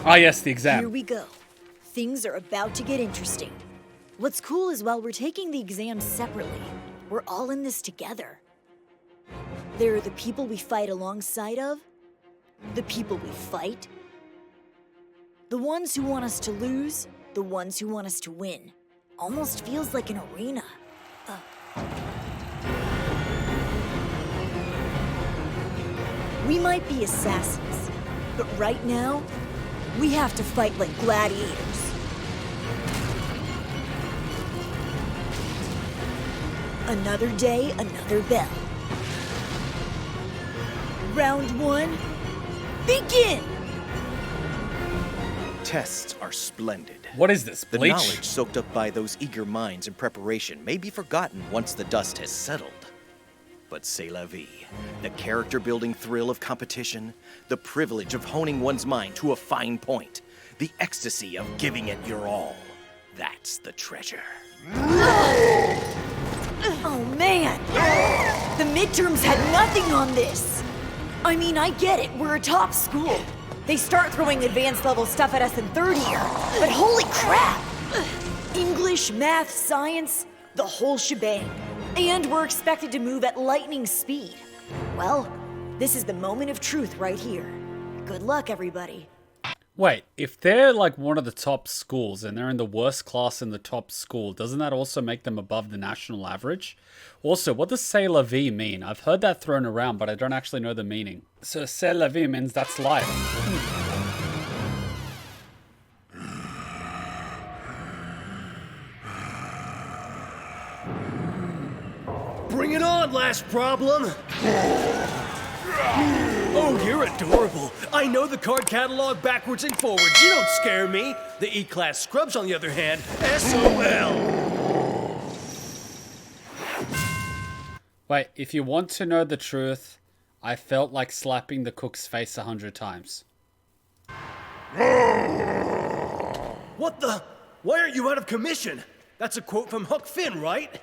Ah, yes, the exam. Here we go. Things are about to get interesting. What's cool is while we're taking the exams separately, we're all in this together. There are the people we fight alongside of, the people we fight, the ones who want us to lose, the ones who want us to win. Almost feels like an arena. We might be assassins, but right now, we have to fight like gladiators. Another day, another bell. Round 1, begin! Tests are splendid. What is this, The Bleach? knowledge soaked up by those eager minds in preparation may be forgotten once the dust has settled. But c'est la vie. The character-building thrill of competition, the privilege of honing one's mind to a fine point, the ecstasy of giving it your all. That's the treasure. Oh man! The midterms had nothing on this! I mean, I get it, we're a top school. They start throwing advanced level stuff at us in third year, but holy crap! English, math, science, the whole shebang. And we're expected to move at lightning speed. Well, this is the moment of truth right here. Good luck, everybody. Wait, if they're like one of the top schools and they're in the worst class in the top school, doesn't that also make them above the national average? Also, what does c'est la vie mean? I've heard that thrown around, but I don't actually know the meaning. So c'est la vie means that's life. Bring it on, last problem! Oh, you're adorable. I know the card catalog backwards and forwards. You don't scare me. The E-Class scrubs, on the other hand, SOL. Wait, if you want to know the truth, I felt like slapping the cook's face 100 times. What the? Why aren't you out of commission? That's a quote from Huck Finn, right?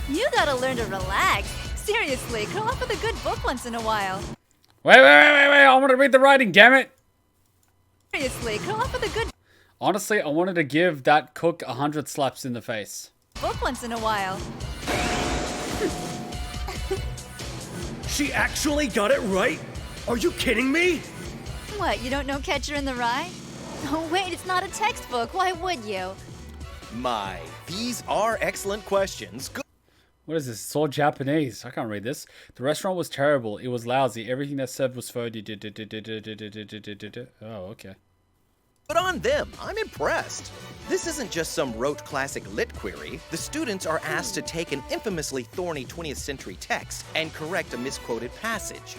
You gotta learn to relax. Seriously, curl up with a good book once in a while. Wait, I want to read the writing, damn it! Seriously, curl up with a good Honestly, I wanted to give that cook 100 slaps in the face. book once in a while. She actually got it right? Are you kidding me? What, you don't know Catcher in the Rye? Oh wait, it's not a textbook. Why would you? My, these are excellent questions. What is this? It's all Japanese. I can't read this. The restaurant was terrible. It was lousy. Everything that served was phony. Oh, okay. Good on them. I'm impressed. This isn't just some rote classic lit query. The students are asked to take an infamously thorny 20th century text and correct a misquoted passage.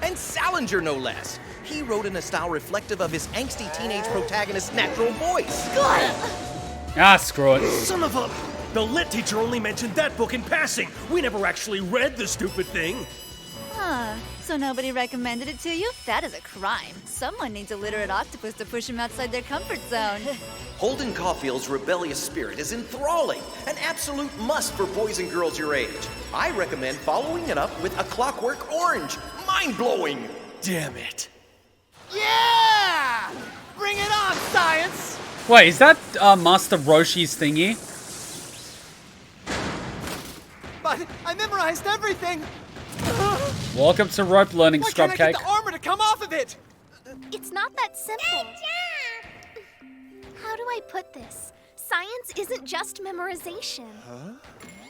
And Salinger, no less. He wrote in a style reflective of his angsty teenage protagonist's natural voice. Ah, screw it. Son of a... The lit teacher only mentioned that book in passing. We never actually read the stupid thing. Huh. So nobody recommended it to you? That is a crime. Someone needs a literate octopus to push him outside their comfort zone. Holden Caulfield's rebellious spirit is enthralling, an absolute must for boys and girls your age. I recommend following it up with A Clockwork Orange. Mind-blowing! Damn it. Yeah! Bring it on, science! Wait, is that Master Roshi's thingy? But I memorized everything! Welcome to rope learning, Why scrub can't I cake. get the armor to come off of it? It's not that simple. How do I put this? Science isn't just memorization.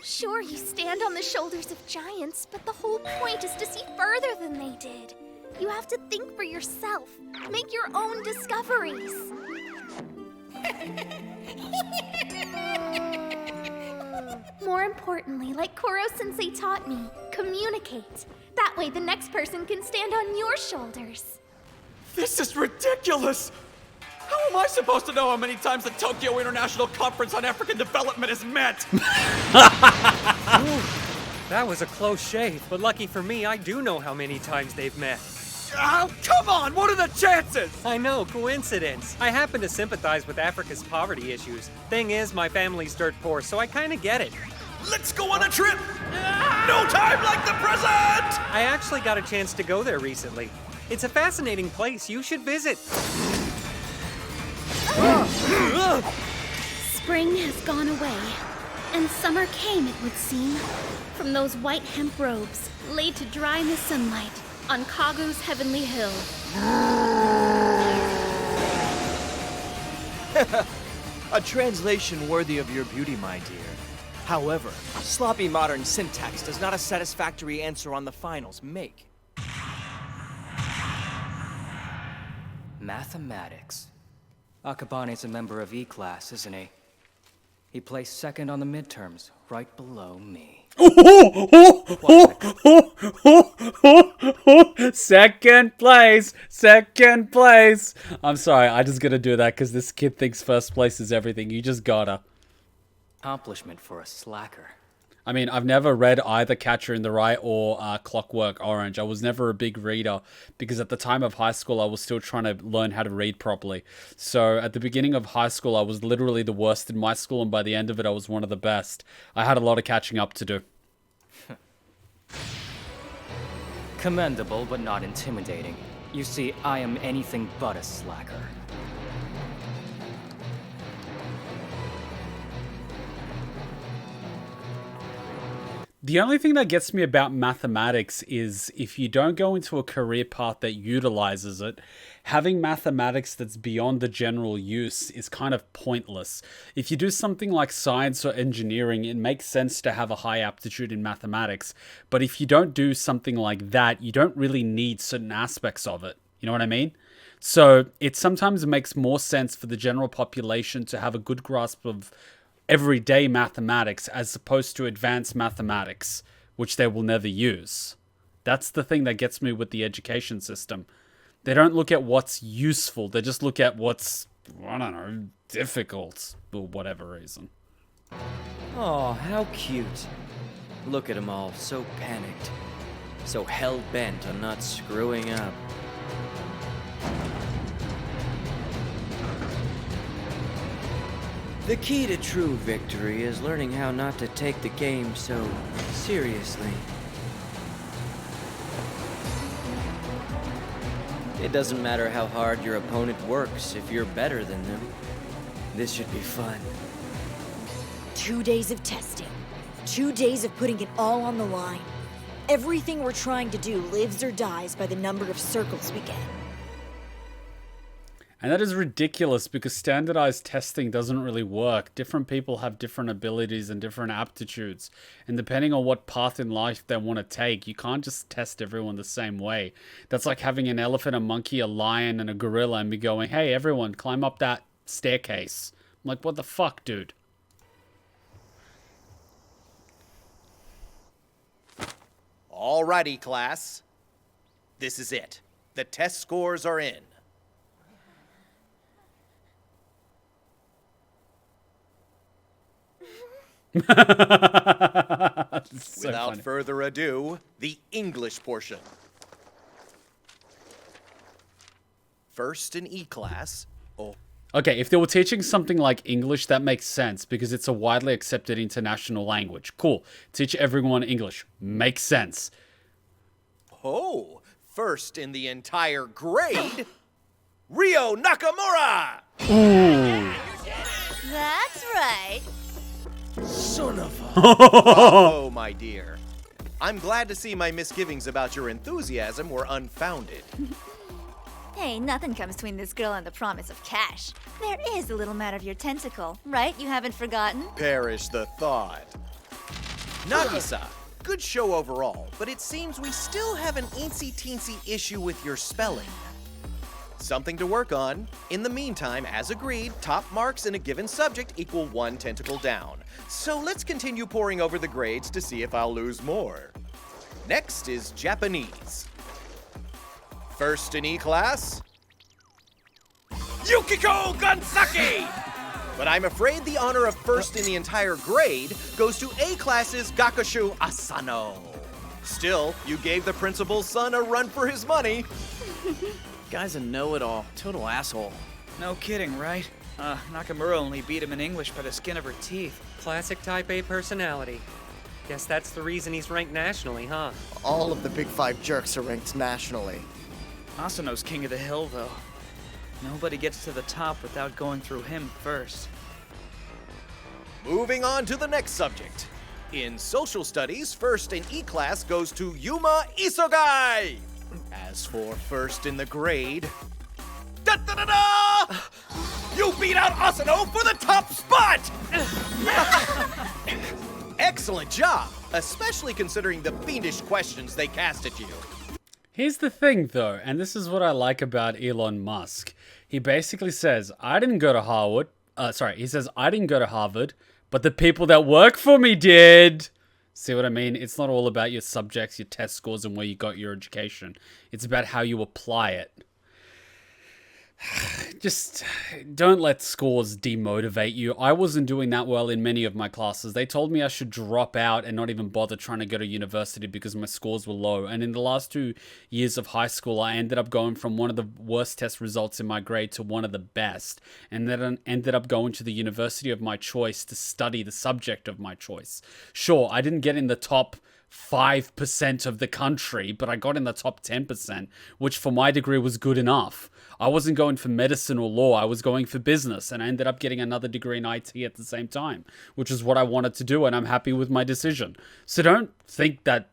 Sure, you stand on the shoulders of giants, but the whole point is to see further than they did. You have to think for yourself, make your own discoveries. More importantly, like Koro-sensei taught me, communicate. That way the next person can stand on your shoulders. This is ridiculous! How am I supposed to know how many times the Tokyo International Conference on African Development is met? That was a close shave, but lucky for me, I do know how many times they've met. Oh, come on! What are the chances? I know, coincidence. I happen to sympathize with Africa's poverty issues. Thing is, my family's dirt poor, so I kinda get it. Let's go on a trip! No time like the present! I actually got a chance to go there recently. It's a fascinating place. You should visit. Spring has gone away, and summer came, it would seem, from those white hemp robes laid to dry in the sunlight on Kagu's heavenly hill. A translation worthy of your beauty, my dear. However, sloppy modern syntax does not a satisfactory answer on the finals make. Mathematics. Akabane's a member of E-class, isn't he? He placed second on the midterms, right below me. Second place! Second place! I'm sorry, I just gotta do that because this kid thinks first place is everything. You just gotta. Accomplishment for a slacker. I mean, I've never read either Catcher in the Rye or Clockwork Orange. I was never a big reader because at the time of high school, I was still trying to learn how to read properly. So at the beginning of high school, I was literally the worst in my school, and by the end of it, I was one of the best. I had a lot of catching up to do. Commendable, but not intimidating. You see, I am anything but a slacker. The only thing that gets me about mathematics is if you don't go into a career path that utilizes it, having mathematics that's beyond the general use is kind of pointless. If you do something like science or engineering, it makes sense to have a high aptitude in mathematics. But if you don't do something like that, you don't really need certain aspects of it. You know what I mean? So it sometimes makes more sense for the general population to have a good grasp of everyday mathematics as opposed to advanced mathematics, which they will never use. That's the thing that gets me with the education system. They don't look at what's useful, they just look at what's, I don't know, difficult for whatever reason. Oh, how cute. Look at them all, so panicked. So hell-bent on not screwing up. The key to true victory is learning how not to take the game so seriously. It doesn't matter how hard your opponent works if you're better than them. This should be fun. 2 days of testing. 2 days of putting it all on the line. Everything we're trying to do lives or dies by the number of circles we get. And that is ridiculous because standardized testing doesn't really work. Different people have different abilities and different aptitudes. And depending on what path in life they want to take, you can't just test everyone the same way. That's like having an elephant, a monkey, a lion, and a gorilla and be going, hey, everyone, climb up that staircase. I'm like, what the fuck, dude? Alrighty, class. This is it. The test scores are in. So Without funny. further ado, the English portion. First in E-class. Oh, Okay, if they were teaching something like English, that makes sense because it's a widely accepted international language. Cool. Teach everyone English. Makes sense. oh, first in the entire grade, Ryo Nakamura! That's right. Son of a... Oh, my dear. I'm glad to see my misgivings about your enthusiasm were unfounded. Hey, nothing comes between this girl and the promise of cash. There is a little matter of your tentacle, right? You haven't forgotten? Perish the thought. Nagisa, good show overall, but it seems we still have an eensy-teensy issue with your spelling. Something to work on. In the meantime, as agreed, top marks in a given subject equal 1 tentacle down. So let's continue pouring over the grades to see if I'll lose more. Next is Japanese. First in E-class, Yukiko Gansaki! But I'm afraid the honor of first in the entire grade goes to A-class's Gakushu Asano. Still, you gave the principal's son a run for his money. Guy's a know-it-all. Total asshole. No kidding, right? Nakamura only beat him in English by the skin of her teeth. Classic Type A personality. Guess that's the reason he's ranked nationally, huh? All of the Big Five jerks are ranked nationally. Asano's king of the hill, though. Nobody gets to the top without going through him first. Moving on to the next subject. In social studies, first in E-class goes to Yuma Isogai. As for first in the grade... Da-da-da-da! You beat out Asano for the top spot! Excellent job, especially considering the fiendish questions they cast at you. Here's the thing, though, and this is what I like about Elon Musk. He basically says, I didn't go to Harvard. He says, I didn't go to Harvard, but the people that work for me did. See what I mean? It's not all about your subjects, your test scores, and where you got your education. It's about how you apply it. Just don't let scores demotivate you. I wasn't doing that well in many of my classes. They told me I should drop out and not even bother trying to go to university because my scores were low. And in the last 2 years of high school, I ended up going from one of the worst test results in my grade to one of the best. And then I ended up going to the university of my choice to study the subject of my choice. Sure, I didn't get in the top 5% of the country, but I got in the top 10%, which for my degree was good enough. I wasn't going for medicine or law, I was going for business, and I ended up getting another degree in IT at the same time, which is what I wanted to do, and I'm happy with my decision. So don't think that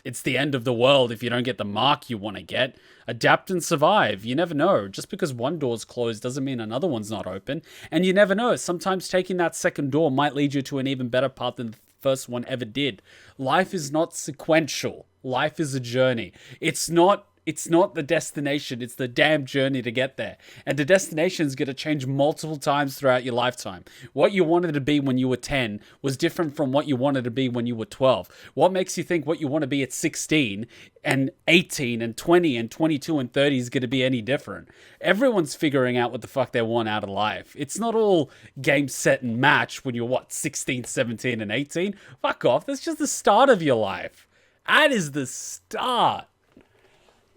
it's the end of the world if you don't get the mark you want to get. Adapt and survive. You never know. Just because one door's closed doesn't mean another one's not open. And you never know. Sometimes taking that second door might lead you to an even better path than the first one ever did. Life is not sequential. Life is a journey. It's not the destination, it's the damn journey to get there. And the destination is going to change multiple times throughout your lifetime. What you wanted to be when you were 10 was different from what you wanted to be when you were 12. What makes you think what you want to be at 16 and 18 and 20 and 22 and 30 is going to be any different? Everyone's figuring out what the fuck they want out of life. It's not all game, set, and match when you're, 16, 17, and 18? Fuck off. That's just the start of your life. That is the start.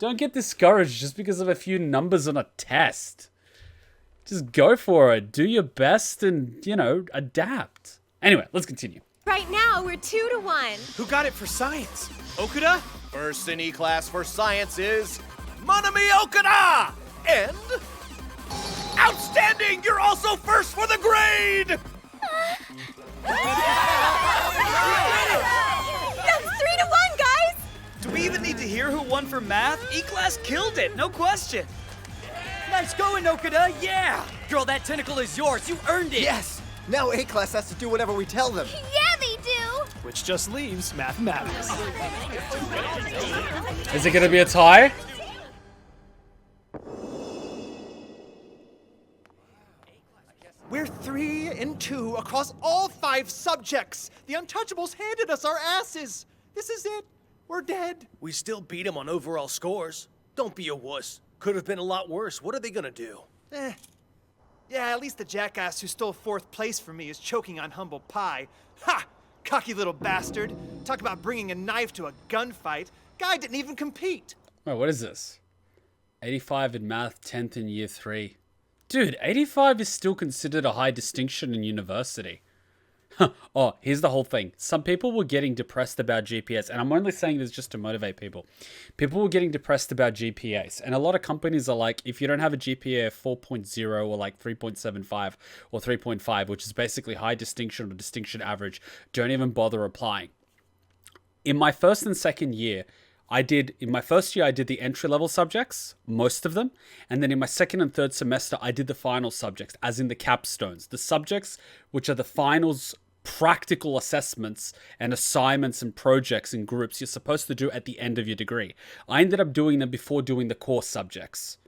Don't get discouraged just because of a few numbers on a test. Just go for it. Do your best and, adapt. Anyway, let's continue. Right now, we're 2-1. Who got it for science? Okuda? First in E-class for science is Manami Okada! And... outstanding! You're also first for the grade! That's 3-1, guys! Do we even need to hear who won for math? E-class killed it, no question. Nice going, Okuda, yeah! Girl, that tentacle is yours, you earned it! Yes! Now A-class has to do whatever we tell them. Yeah, they do! Which just leaves mathematics. Is it going to be a tie? We're 3-2 across all 5 subjects. The Untouchables handed us our asses. This is it. We're dead. We still beat them on overall scores. Don't be a wuss. Could have been a lot worse. What are they gonna do? Yeah, at least the jackass who stole 4th place from me is choking on humble pie. Ha! Cocky little bastard. Talk about bringing a knife to a gunfight. Guy didn't even compete. Wait, what is this? 85 in math, 10th in year 3. Dude, 85 is still considered a high distinction in university. Oh, here's the whole thing. Some people were getting depressed about GPAs, and I'm only saying this just to motivate people. People were getting depressed about GPAs, and a lot of companies are like, if you don't have a GPA of 4.0 or like 3.75 or 3.5, which is basically high distinction or distinction average, don't even bother applying. In my first and second year, in my first year, I did the entry-level subjects, most of them. And then in my second and third semester, I did the final subjects, as in the capstones. The subjects, which are the finals, practical assessments and assignments and projects in groups you're supposed to do at the end of your degree. I ended up doing them before doing the core subjects.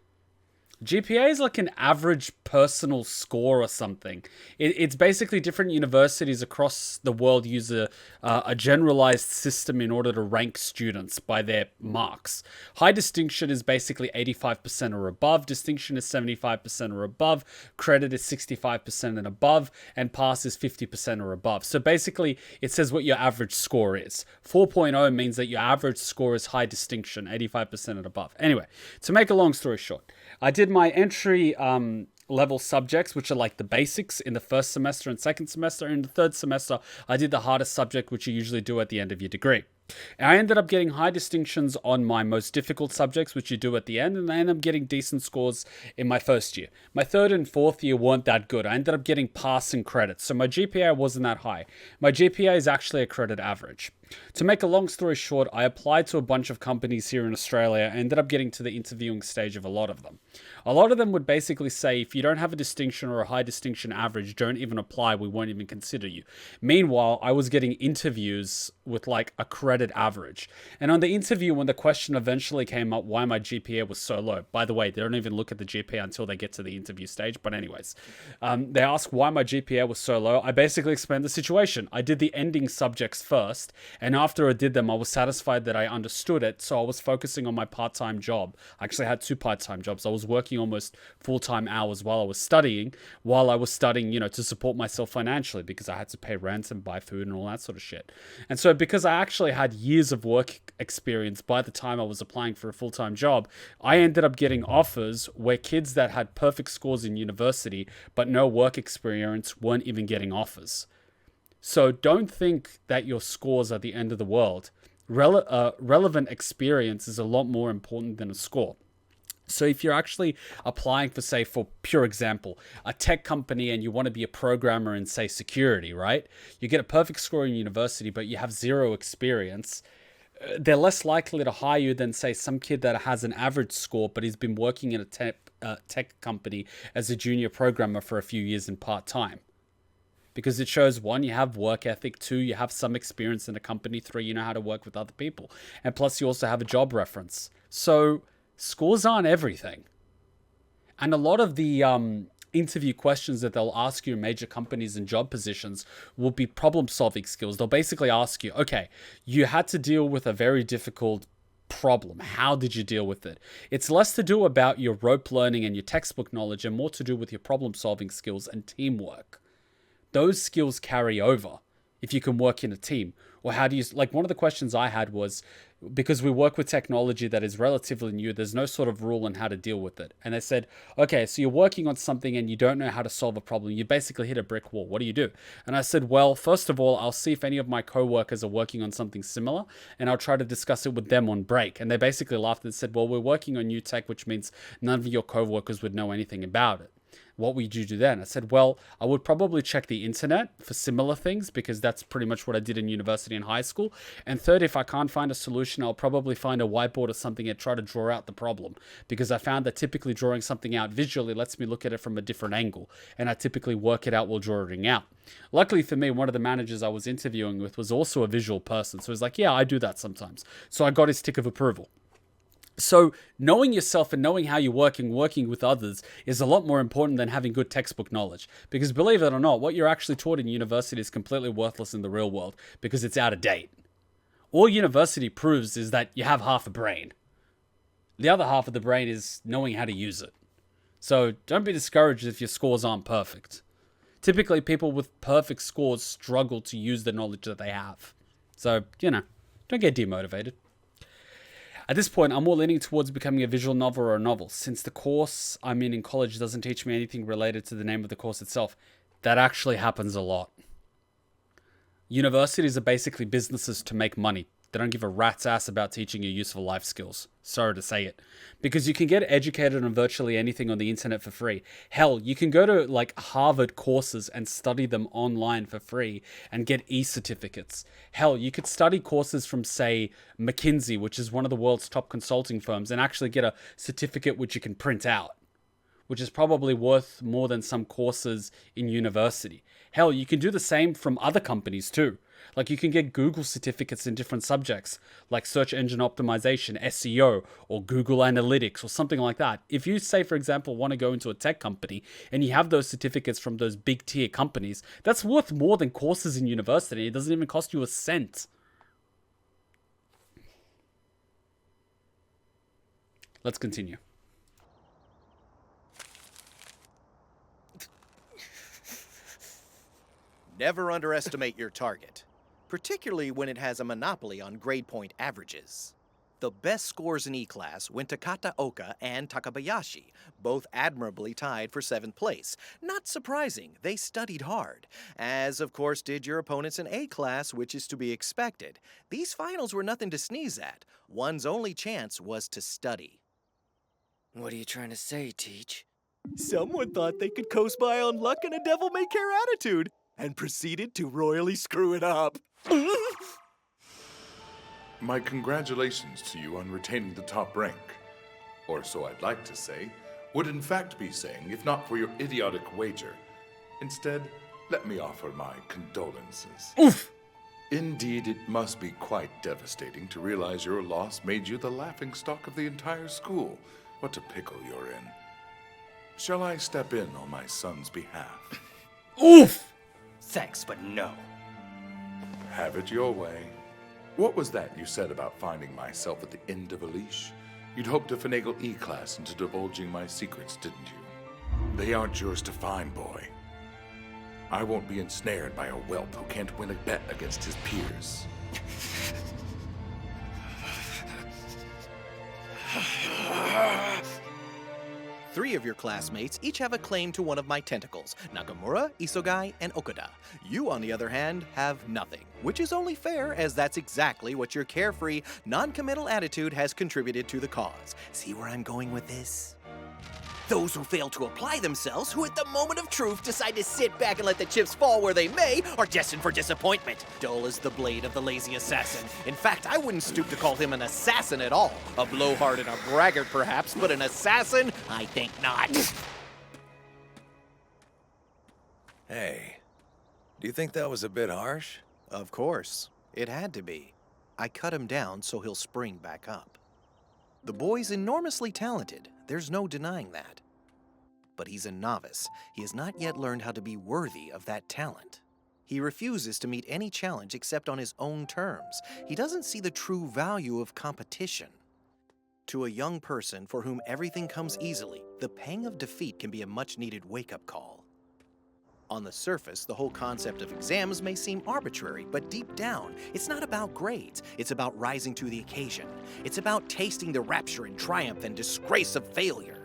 GPA is like an average personal score or something. It's basically different universities across the world use a generalized system in order to rank students by their marks. High distinction is basically 85% or above, distinction is 75% or above, credit is 65% and above, and pass is 50% or above. So basically, it says what your average score is. 4.0 means that your average score is high distinction, 85% and above. Anyway, to make a long story short, I did my entry level subjects, which are like the basics, in the first semester and second semester. In the third semester, I did the hardest subject, which you usually do at the end of your degree. And I ended up getting high distinctions on my most difficult subjects, which you do at the end, and I ended up getting decent scores in my first year. My third and fourth year weren't that good. I ended up getting passing credits, so my GPA wasn't that high. My GPA is actually a credit average. To make a long story short, I applied to a bunch of companies here in Australia and ended up getting to the interviewing stage of a lot of them. A lot of them would basically say, if you don't have a distinction or a high distinction average, don't even apply, we won't even consider you. Meanwhile, I was getting interviews with like a credit average. And on the interview, when the question eventually came up why my GPA was so low, by the way, they don't even look at the GPA until they get to the interview stage, but anyways, they asked why my GPA was so low. I basically explained the situation. I did the ending subjects first, and after I did them, I was satisfied that I understood it, so I was focusing on my part-time job. I actually had 2 part-time jobs. I was working almost full-time hours while I was studying, you know, to support myself financially, because I had to pay rent and buy food and all that sort of shit. And so because I actually had years of work experience by the time I was applying for a full-time job, I ended up getting offers where kids that had perfect scores in university but no work experience weren't even getting offers. So don't think that your scores are the end of the world. Relevant experience is a lot more important than a score. So if you're actually applying for, say, for pure example, a tech company and you want to be a programmer in, say, security, right? You get a perfect score in university, but you have 0 experience. They're less likely to hire you than, say, some kid that has an average score, but he's been working in a tech company as a junior programmer for a few years in part-time. Because it shows, 1, you have work ethic, 2, you have some experience in a company, 3, you know how to work with other people. And plus, you also have a job reference. So scores aren't everything. And a lot of the interview questions that they'll ask you in major companies and job positions will be problem-solving skills. They'll basically ask you, okay, you had to deal with a very difficult problem. How did you deal with it? It's less to do about your rote learning and your textbook knowledge and more to do with your problem-solving skills and teamwork. Those skills carry over if you can work in a team. Or how do you, like, one of the questions I had was, because we work with technology that is relatively new, there's no sort of rule on how to deal with it. And they said, okay, so you're working on something and you don't know how to solve a problem. You basically hit a brick wall. What do you do? And I said, well, first of all, I'll see if any of my coworkers are working on something similar, and I'll try to discuss it with them on break. And they basically laughed and said, well, we're working on new tech, which means none of your coworkers would know anything about it. What would you do then? I said, well, I would probably check the internet for similar things, because that's pretty much what I did in university and high school. And third, if I can't find a solution, I'll probably find a whiteboard or something and try to draw out the problem, because I found that typically drawing something out visually lets me look at it from a different angle, and I typically work it out while drawing out. Luckily for me, one of the managers I was interviewing with was also a visual person, so he's like, yeah, I do that sometimes. So I got his tick of approval. So knowing yourself and knowing how you're working with others is a lot more important than having good textbook knowledge. Because believe it or not, what you're actually taught in university is completely worthless in the real world, because it's out of date. All university proves is that you have half a brain. The other half of the brain is knowing how to use it. So don't be discouraged if your scores aren't perfect. Typically, people with perfect scores struggle to use the knowledge that they have. So, you know, don't get demotivated. At this point, I'm more leaning towards becoming a visual novel or a novel, since the course I'm in college doesn't teach me anything related to the name of the course itself. That actually happens a lot. Universities are basically businesses to make money. They don't give a rat's ass about teaching you useful life skills. Sorry to say it. Because you can get educated on virtually anything on the internet for free. Hell, you can go to like Harvard courses and study them online for free and get e-certificates. Hell, you could study courses from, say, McKinsey, which is one of the world's top consulting firms, and actually get a certificate which you can print out, which is probably worth more than some courses in university. Hell, you can do the same from other companies too. Like, you can get Google certificates in different subjects, like search engine optimization, SEO, or Google Analytics, or something like that. If you, say, for example, want to go into a tech company and you have those certificates from those big tier companies, that's worth more than courses in university. It doesn't even cost you a cent. Let's continue. Never underestimate your target, particularly when it has a monopoly on grade point averages. The best scores in E-Class went to Kataoka and Takabayashi, both admirably tied for 7th place. Not surprising, they studied hard, as of course did your opponents in A-Class, which is to be expected. These finals were nothing to sneeze at. One's only chance was to study. What are you trying to say, Teach? Someone thought they could coast by on luck and a devil-may-care attitude, and proceeded to royally screw it up. My congratulations to you on retaining the top rank. Or so I'd like to say, would in fact be saying, if not for your idiotic wager. Instead, let me offer my condolences. Oof! Indeed, it must be quite devastating to realize your loss made you the laughingstock of the entire school. What a pickle you're in. Shall I step in on my son's behalf? Oof! Thanks, but no. Have it your way. What was that you said about finding myself at the end of a leash? You'd hoped to finagle E-Class into divulging my secrets, didn't you? They aren't yours to find, boy. I won't be ensnared by a whelp who can't win a bet against his peers. Three of your classmates each have a claim to one of my tentacles: Nakamura, Isogai, and Okuda. You, on the other hand, have nothing, which is only fair, as that's exactly what your carefree, non-committal attitude has contributed to the cause. See where I'm going with this? Those who fail to apply themselves, who at the moment of truth decide to sit back and let the chips fall where they may, are destined for disappointment. Dull as the blade of the lazy assassin. In fact, I wouldn't stoop to call him an assassin at all. A blowhard and a braggart, perhaps, but an assassin? I think not. Hey, do you think that was a bit harsh? Of course. It had to be. I cut him down so he'll spring back up. The boy's enormously talented. There's no denying that. But he's a novice. He has not yet learned how to be worthy of that talent. He refuses to meet any challenge except on his own terms. He doesn't see the true value of competition. To a young person for whom everything comes easily, the pang of defeat can be a much-needed wake-up call. On the surface, the whole concept of exams may seem arbitrary, but deep down, it's not about grades. It's about rising to the occasion. It's about tasting the rapture and triumph and disgrace of failure.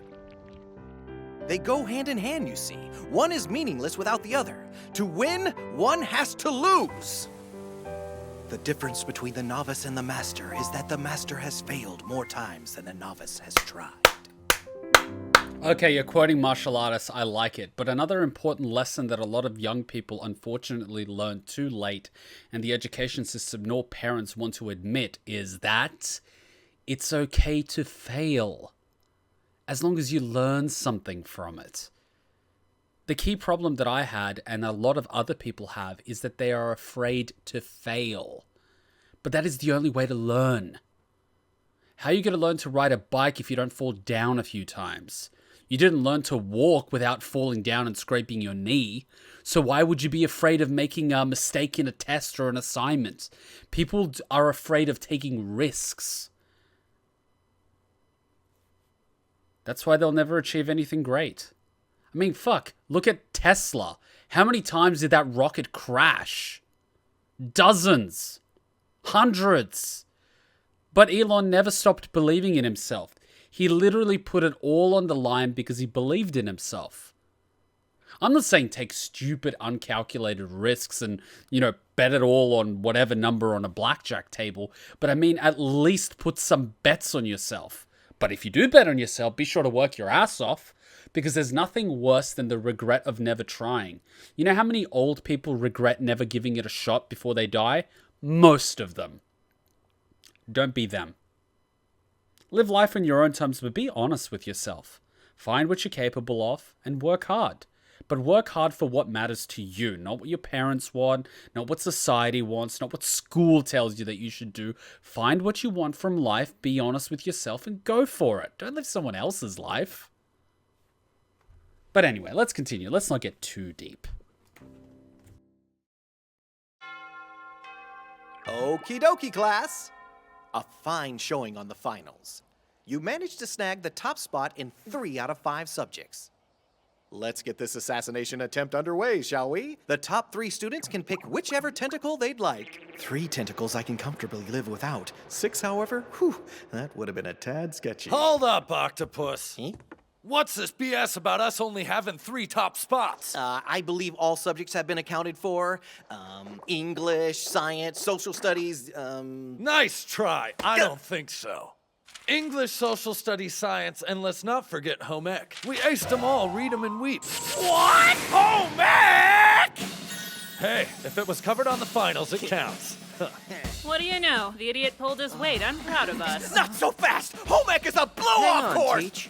They go hand in hand, you see. One is meaningless without the other. To win, one has to lose. The difference between the novice and the master is that the master has failed more times than the novice has tried. Okay, you're quoting martial artists, I like it. But another important lesson that a lot of young people unfortunately learn too late, and the education system nor parents want to admit, is that it's okay to fail, as long as you learn something from it. The key problem that I had, and a lot of other people have, is that they are afraid to fail. But that is the only way to learn. How are you going to learn to ride a bike if you don't fall down a few times? You didn't learn to walk without falling down and scraping your knee. So why would you be afraid of making a mistake in a test or an assignment? People are afraid of taking risks. That's why they'll never achieve anything great. I mean, fuck, look at Tesla. How many times did that rocket crash? Dozens. Hundreds. But Elon never stopped believing in himself. He literally put it all on the line because he believed in himself. I'm not saying take stupid, uncalculated risks and, bet it all on whatever number on a blackjack table. But I mean, at least put some bets on yourself. But if you do bet on yourself, be sure to work your ass off, because there's nothing worse than the regret of never trying. You know how many old people regret never giving it a shot before they die? Most of them. Don't be them. Live life on your own terms, but be honest with yourself. Find what you're capable of and work hard. But work hard for what matters to you, not what your parents want, not what society wants, not what school tells you that you should do. Find what you want from life, be honest with yourself, and go for it. Don't live someone else's life. But anyway, let's continue. Let's not get too deep. Okie dokie, class. A fine showing on the finals. You managed to snag the top spot in 3 out of 5 subjects. Let's get this assassination attempt underway, shall we? The top 3 students can pick whichever tentacle they'd like. 3 tentacles I can comfortably live without. 6, however, whew, that would have been a tad sketchy. Hold up, Octopus. What's this BS about us only having 3 top spots? I believe all subjects have been accounted for. English, science, social studies, Nice try. I don't think so. English, social studies, science, and let's not forget home ec. We aced them all, read them and weep. What? Home ec? Hey, if it was covered on the finals, it counts. What do you know? The idiot pulled his weight. I'm proud of us. Not so fast! Home ec is a blow-off course! Teach.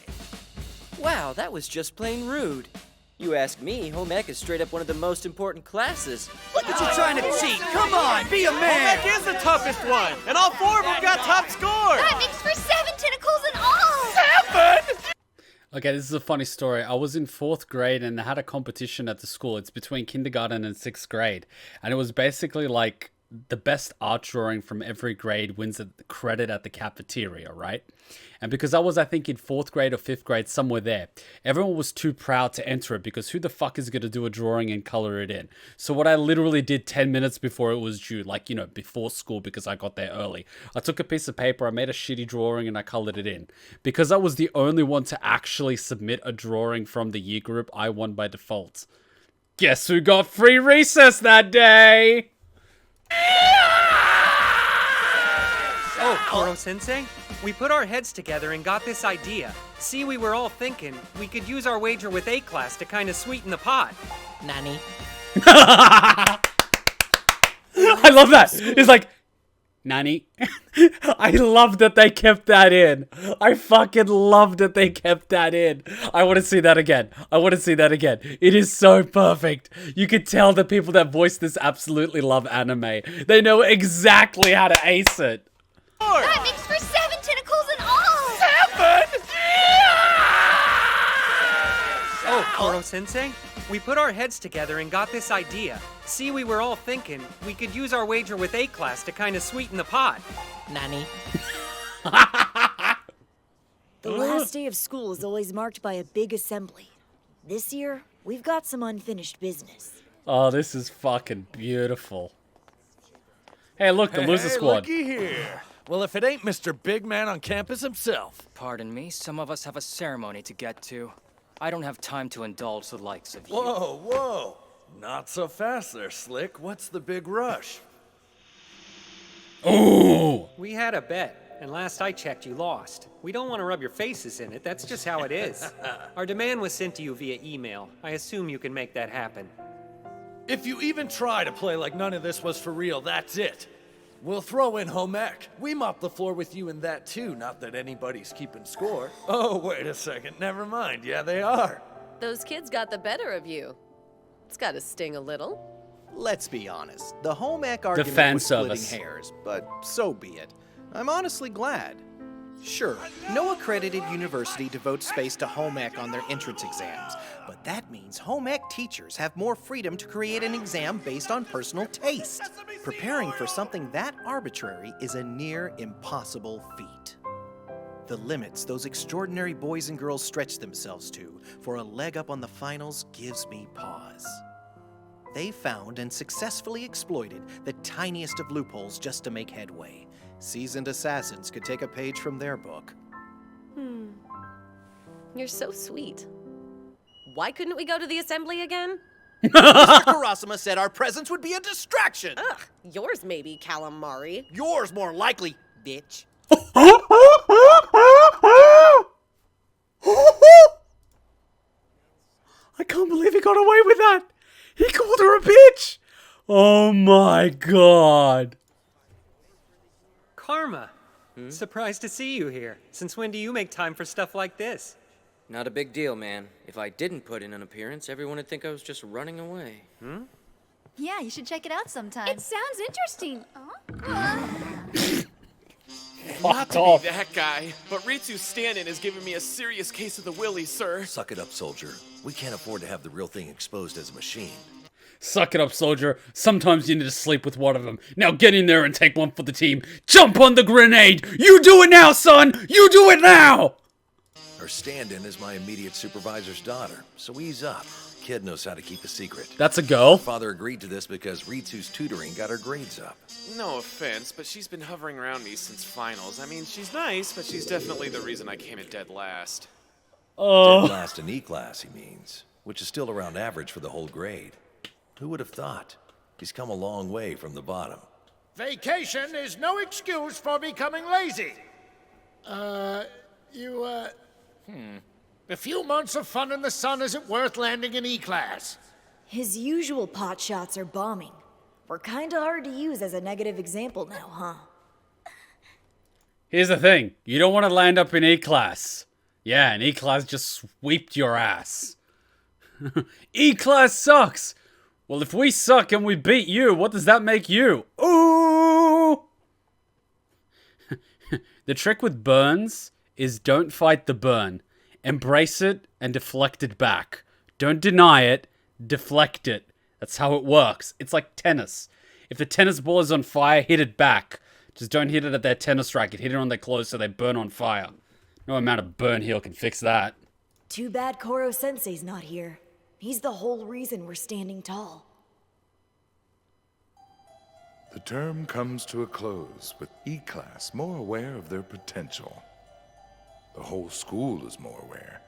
Wow, that was just plain rude. You ask me, home ec is straight up one of the most important classes. Look at you trying to cheat! Come on, be a man! Home ec is the toughest one, and all 4 of them got top scores! That makes for 7 tentacles in all! 7?! Okay, this is a funny story. I was in 4th grade and they had a competition at the school. It's between kindergarten and 6th grade. And it was basically like the best art drawing from every grade wins a credit at the cafeteria, right? And because I was, I think, in 4th grade or 5th grade, somewhere there, everyone was too proud to enter it because who the fuck is going to do a drawing and color it in? So what I literally did 10 minutes before it was due, like, you know, before school because I got there early, I took a piece of paper, I made a shitty drawing and I colored it in. Because I was the only one to actually submit a drawing from the year group, I won by default. Guess who got free recess that day? Oh, Koro-sensei? We put our heads together and got this idea. See, we were all thinking we could use our wager with A-class to kind of sweeten the pot. Nani? I love that. It's like, Nani? I love that they kept that in. I fucking love that they kept that in. I want to see that again. I want to see that again. It is so perfect. You can tell the people that voice this absolutely love anime. They know exactly how to ace it. That makes for 7 tentacles in all! 7?! Oh, Koro-sensei? We put our heads together and got this idea. See, we were all thinking we could use our wager with A-class to kind of sweeten the pot. Nani? The last day of school is always marked by a big assembly. This year, we've got some unfinished business. Oh, this is fucking beautiful. Hey, look, the loser squad. Looky here. Well, if it ain't Mr. Big Man on campus himself. Pardon me, some of us have a ceremony to get to. I don't have time to indulge the likes of you. Whoa, whoa. Not so fast there, Slick. What's the big rush? Oh! We had a bet, and last I checked, you lost. We don't want to rub your faces in it. That's just how it is. Our demand was sent to you via email. I assume you can make that happen. If you even try to play like none of this was for real, that's it. We'll throw in home ec. We mop the floor with you in that too, not that anybody's keeping score. Oh, wait a second. Never mind. Yeah, they are. Those kids got the better of you. It's gotta sting a little. Let's be honest. The home ec argument fan was splitting service. hairs, but so be it. I'm honestly glad. Sure, no accredited university devotes space to home ec on their entrance exams, but that means home ec teachers have more freedom to create an exam based on personal taste. Preparing for something that arbitrary is a near impossible feat. The limits those extraordinary boys and girls stretch themselves to for a leg up on the finals gives me pause. They found and successfully exploited the tiniest of loopholes just to make headway. Seasoned assassins could take a page from their book. You're so sweet. Why couldn't we go to the assembly again? Mr. Kurasama said our presence would be a distraction. Ugh, yours maybe, calamari. Yours more likely, bitch. I can't believe he got away with that. He called her a bitch. Oh my god. Karma. Surprised to see you here. Since when do you make time for stuff like this? Not a big deal, man. If I didn't put in an appearance, everyone would think I was just running away. Yeah, you should check it out sometime. It sounds interesting. Not to off. be that guy, but Ritsu's stand-in is giving me a serious case of the willies, sir. Suck it up, soldier. We can't afford to have the real thing exposed as a machine. Suck it up, soldier. Sometimes you need to sleep with one of them. Now get in there and take one for the team. Jump on the grenade. You do it now, son. You do it now. Are Her stand-in is my immediate supervisor's daughter, so ease up. Kid knows how to keep a secret. That's a girl. Her father agreed to this because Ritsu's tutoring got her grades up. No offense, but she's been hovering around me since finals. I mean, she's nice, but she's definitely the reason I came in dead last. Oh. Dead last in E-class, he means, which is still around average for the whole grade. Who would have thought? He's come a long way from the bottom. Vacation is no excuse for becoming lazy. A few months of fun in the sun isn't worth landing in E-class. His usual pot shots are bombing. We're kinda hard to use as a negative example now, huh? Here's the thing. You don't want to land up in E-class. Yeah, and E-class just sweeped your ass. E-class sucks. Well, if we suck and we beat you, what does that make you? Ooh! The trick with burns is don't fight the burn. Embrace it and deflect it back. Don't deny it, deflect it. That's how it works. It's like tennis. If the tennis ball is on fire, hit it back. Just don't hit it at their tennis racket. Hit it on their clothes so they burn on fire. No amount of burn heal can fix that. Too bad Koro-sensei's not here. He's the whole reason we're standing tall. The term comes to a close with E-class more aware of their potential. The whole school is more aware.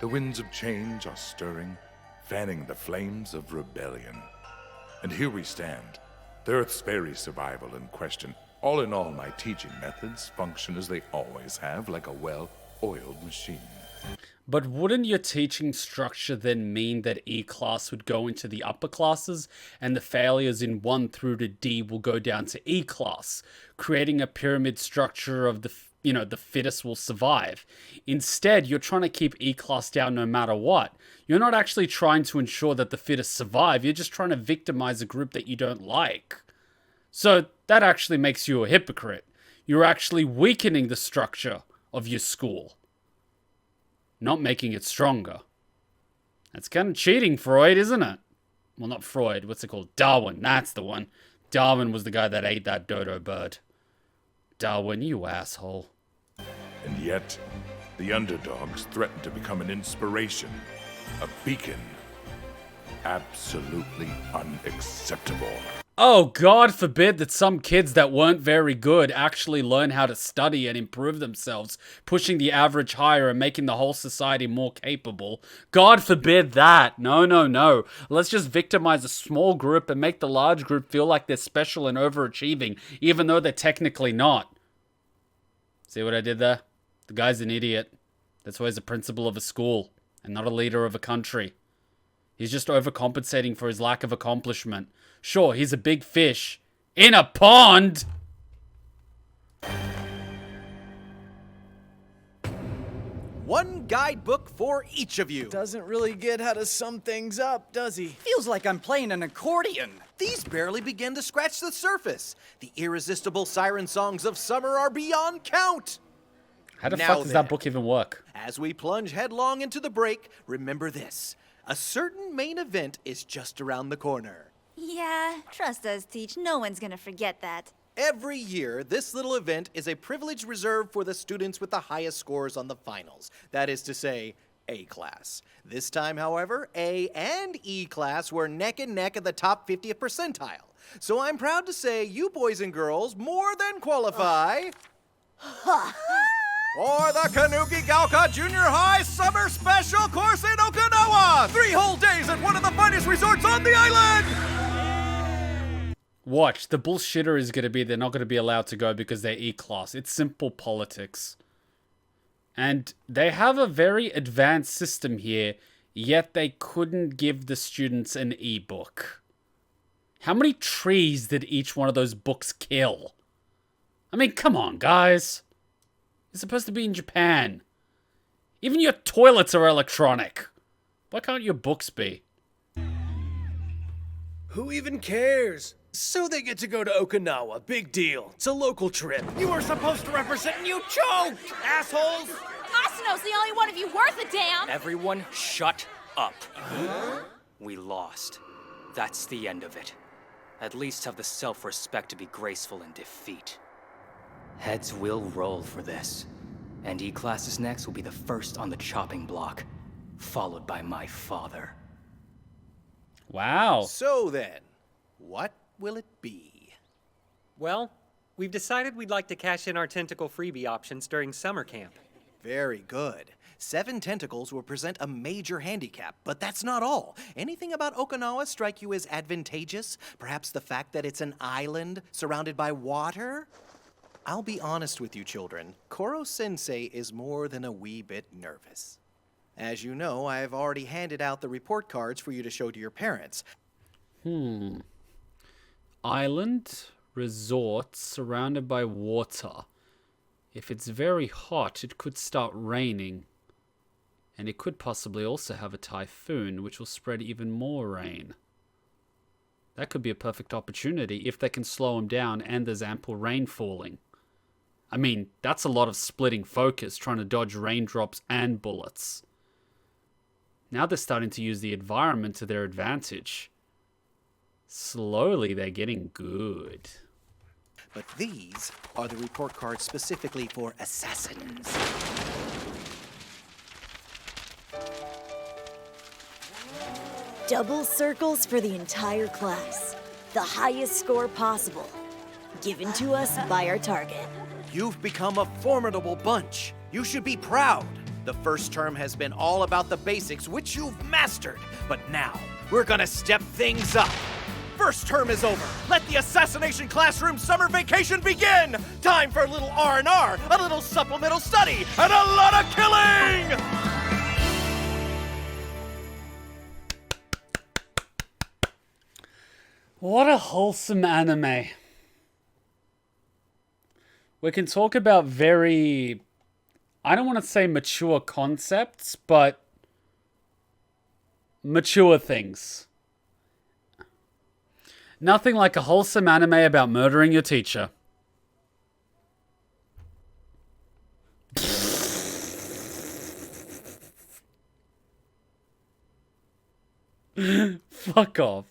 The winds of change are stirring, fanning the flames of rebellion. And here we stand, the Earth's very survival in question. All in all, my teaching methods function as they always have, like a well-oiled machine. But wouldn't your teaching structure then mean that E-class would go into the upper classes and the failures in 1 through to D will go down to E-class, creating a pyramid structure of the fittest will survive? Instead, you're trying to keep E-class down no matter what. You're not actually trying to ensure that the fittest survive, you're just trying to victimize a group that you don't like. So that actually makes you a hypocrite. You're actually weakening the structure of your school, not making it stronger. That's kind of cheating, Freud, isn't it? Well, not Freud. What's it called? Darwin. That's the one. Darwin was the guy that ate that dodo bird. Darwin, you asshole. And yet, the underdogs threaten to become an inspiration, a beacon. Absolutely unacceptable. Oh, God forbid that some kids that weren't very good actually learn how to study and improve themselves, pushing the average higher and making the whole society more capable. God forbid that. No, no, no. Let's just victimize a small group and make the large group feel like they're special and overachieving, even though they're technically not. See what I did there? The guy's an idiot. That's why he's a principal of a school and not a leader of a country. He's just overcompensating for his lack of accomplishment. Sure, he's a big fish in a pond. One guidebook for each of you. Doesn't really get how to sum things up, does he? Feels like I'm playing an accordion. These barely begin to scratch the surface. The irresistible siren songs of summer are beyond count. How the fuck does that book even work? As we plunge headlong into the break, remember this. A certain main event is just around the corner. Yeah, trust us, Teach. No one's gonna forget that. Every year, this little event is a privilege reserved for the students with the highest scores on the finals. That is to say, A class. This time, however, A and E class were neck and neck at the top 50th percentile. So I'm proud to say you boys and girls more than qualify for the Kanuki Gaoka Junior High Summer Special Course in Okinawa! 3 whole days at one of the finest resorts on the island! Watch, the bullshitter is going to be they're not going to be allowed to go because they're E-class. It's simple politics. And they have a very advanced system here, yet they couldn't give the students an e-book. How many trees did each one of those books kill? I mean, come on, guys. You're supposed to be in Japan. Even your toilets are electronic. Why can't your books be? Who even cares? So they get to go to Okinawa. Big deal. It's a local trip. You were supposed to represent and you choked, assholes! Asano's the only one of you worth a damn! Everyone shut up. We lost. That's the end of it. At least have the self-respect to be graceful in defeat. Heads will roll for this. And E-Class's next will be the first on the chopping block, followed by my father. Wow. So then, what will it be? Well, we've decided we'd like to cash in our tentacle freebie options during summer camp. Very good. 7 tentacles will present a major handicap, but that's not all. Anything about Okinawa strike you as advantageous? Perhaps the fact that it's an island surrounded by water? I'll be honest with you, children. Koro-sensei is more than a wee bit nervous. As you know, I've already handed out the report cards for you to show to your parents. Island, resort, surrounded by water. If it's very hot, it could start raining. And it could possibly also have a typhoon, which will spread even more rain. That could be a perfect opportunity if they can slow them down and there's ample rain falling. I mean, that's a lot of splitting focus, trying to dodge raindrops and bullets. Now they're starting to use the environment to their advantage. Slowly, they're getting good. But these are the report cards specifically for assassins. Double circles for the entire class. The highest score possible. Given to us by our target. You've become a formidable bunch. You should be proud. The first term has been all about the basics, which you've mastered. But now, we're gonna step things up. First term is over. Let the Assassination Classroom summer vacation begin! Time for a little R&R, a little supplemental study, and a lot of killing! What a wholesome anime. We can talk about very, I don't want to say mature concepts, but mature things. Nothing like a wholesome anime about murdering your teacher. Fuck off.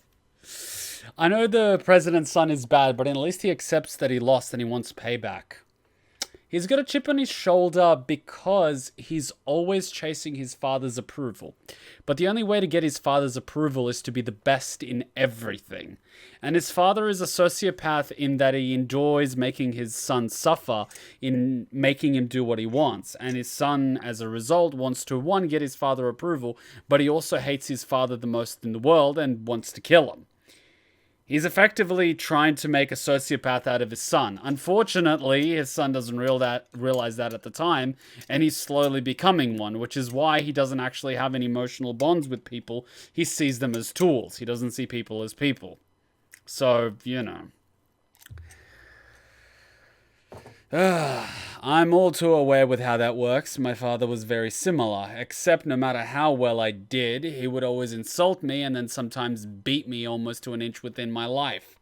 I know the president's son is bad, but at least he accepts that he lost and he wants payback. He's got a chip on his shoulder because he's always chasing his father's approval. But the only way to get his father's approval is to be the best in everything. And his father is a sociopath in that he enjoys making his son suffer in making him do what he wants. And his son, as a result, wants to, one, get his father approval, but he also hates his father the most in the world and wants to kill him. He's effectively trying to make a sociopath out of his son. Unfortunately, his son doesn't realize that at the time, and he's slowly becoming one, which is why he doesn't actually have any emotional bonds with people. He sees them as tools. He doesn't see people as people. So, you know. I'm all too aware with how that works. My father was very similar, except no matter how well I did, he would always insult me and then sometimes beat me almost to an inch within my life.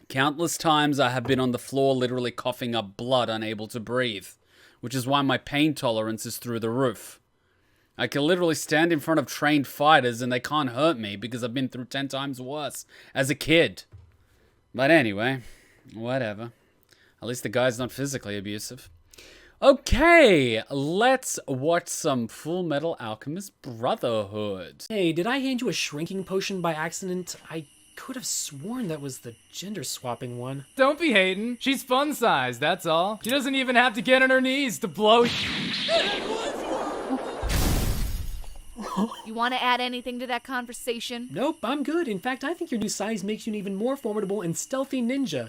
Countless times I have been on the floor literally coughing up blood, unable to breathe, which is why my pain tolerance is through the roof. I can literally stand in front of trained fighters and they can't hurt me because I've been through 10 times worse as a kid. But anyway, whatever. At least the guy's not physically abusive. Okay, let's watch some Full Metal Alchemist Brotherhood. Hey, did I hand you a shrinking potion by accident? I could have sworn that was the gender swapping one. Don't be hating. She's fun size, that's all. She doesn't even have to get on her knees to blow. You want to add anything to that conversation? Nope, I'm good. In fact, I think your new size makes you an even more formidable and stealthy ninja.